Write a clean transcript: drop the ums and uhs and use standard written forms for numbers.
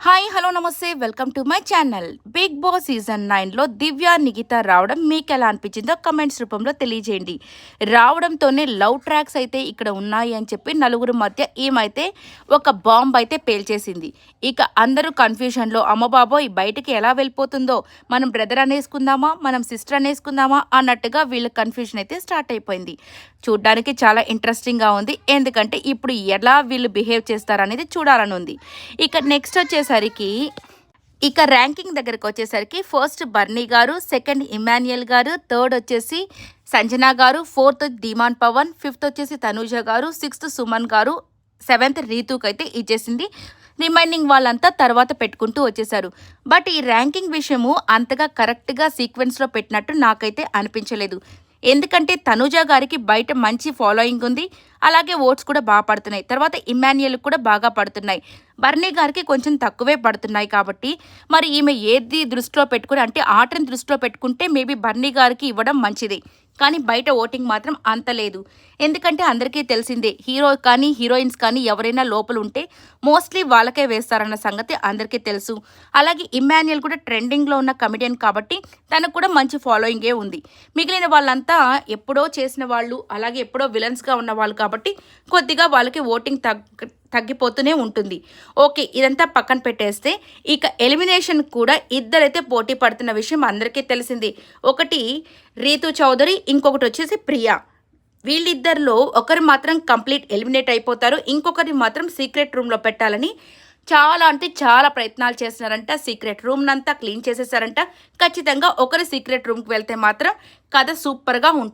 Hi hello నమస్తే welcome to my channel. Bigg Boss season 9లో దివ్య నిఖిత రావడం మీకు ఎలా అనిపించిందో కమెంట్స్ రూపంలో తెలియజేయండి. రావడంతోనే లవ్ ట్రాక్స్ అయితే ఇక్కడ ఉన్నాయి అని చెప్పి నలుగురు మధ్య ఏమైతే ఒక బాంబ్ అయితే పేల్చేసింది. ఇక అందరూ కన్ఫ్యూషన్లో అమ్మ బాబోయ్ బయటికి ఎలా వెళ్ళిపోతుందో, మనం బ్రదర్ అనేసుకుందామా మనం సిస్టర్ అనేసుకుందామా అన్నట్టుగా వీళ్ళ కన్ఫ్యూషన్ అయితే స్టార్ట్ అయిపోయింది. చూడ్డానికి చాలా ఇంట్రెస్టింగ్గా ఉంది. ఎందుకంటే ఇప్పుడు ఎలా వీళ్ళు బిహేవ్ చేస్తారనేది చూడాలని ఉంది. ఇక నెక్స్ట్ వచ్చేసరికి ర్యాంకింగ్ దగ్గరకు వచ్చేసరికి ఫస్ట్ బర్నీ గారు, సెకండ్ ఇమాన్యుయల్ గారు, థర్డ్ వచ్చేసి సంజన గారు, ఫోర్త్ ధీమాన్ పవన్, ఫిఫ్త్ వచ్చేసి తనూజ గారు, సిక్స్త్ సుమన్ గారు, సెవెంత్ రీతుకి అయితే ఇచ్చేసింది. రిమైనింగ్ వాళ్ళంతా తర్వాత పెట్టుకుంటూ వచ్చేసారు. బట్ ఈ ర్యాంకింగ్ విషయము అంతగా కరెక్ట్గా సీక్వెన్స్లో పెట్టినట్టు నాకైతే అనిపించలేదు. ఎందుకంటే తనూజ గారికి బయట మంచి ఫాలోయింగ్ ఉంది, అలాగే ఓట్స్ కూడా బాగా పడుతున్నాయి. తర్వాత ఇమాన్యుయల్ కూడా బాగా పడుతున్నాయి. బర్నీ గారికి కొంచెం తక్కువే పడుతున్నాయి. కాబట్టి మరి ఈమె ఏది దృష్టిలో పెట్టుకుని, అంటే ఆటని దృష్టిలో పెట్టుకుంటే మేబీ బర్నీ గారికి ఇవ్వడం మంచిది. కానీ బయట ఓటింగ్ మాత్రం అంత లేదు. ఎందుకంటే అందరికీ తెలిసిందే, హీరో కానీ హీరోయిన్స్ కానీ ఎవరైనా లోపల ఉంటే మోస్ట్లీ వాళ్ళకే వేస్తారన్న సంగతి అందరికీ తెలుసు. అలాగే ఇమాన్యుయల్ కూడా ట్రెండింగ్లో ఉన్న కమెడియన్ కాబట్టి తనకు కూడా మంచి ఫాలోయింగే ఉంది. మిగిలిన వాళ్ళంతా ఎప్పుడో చేసిన వాళ్ళు, అలాగే ఎప్పుడో విలన్స్గా ఉన్న వాళ్ళు కాబట్టి కొద్దిగా వాళ్ళకి ఓటింగ్ తగ్గిపోతూనే ఉంటుంది. ఓకే, ఇదంతా పక్కన పెట్టేస్తే ఇక ఎలిమినేషన్ కూడా ఇద్దరైతే పోటీ పడుతున్న విషయం అందరికీ తెలిసింది. ఒకటి రీతు చౌదరి, ఇంకొకటి వచ్చేసి ప్రియా. వీళ్ళిద్దరిలో ఒకరు మాత్రం కంప్లీట్ ఎలిమినేట్ అయిపోతారు, ఇంకొకరి మాత్రం సీక్రెట్ రూమ్లో పెట్టాలని చాలా అంటే చాలా ప్రయత్నాలు చేస్తున్నారంట. సీక్రెట్ రూమ్నంతా క్లీన్ చేసేసారంట. ఖచ్చితంగా ఒకరు సీక్రెట్ రూమ్కి వెళ్తే మాత్రం కథ సూపర్గా ఉంటుంది.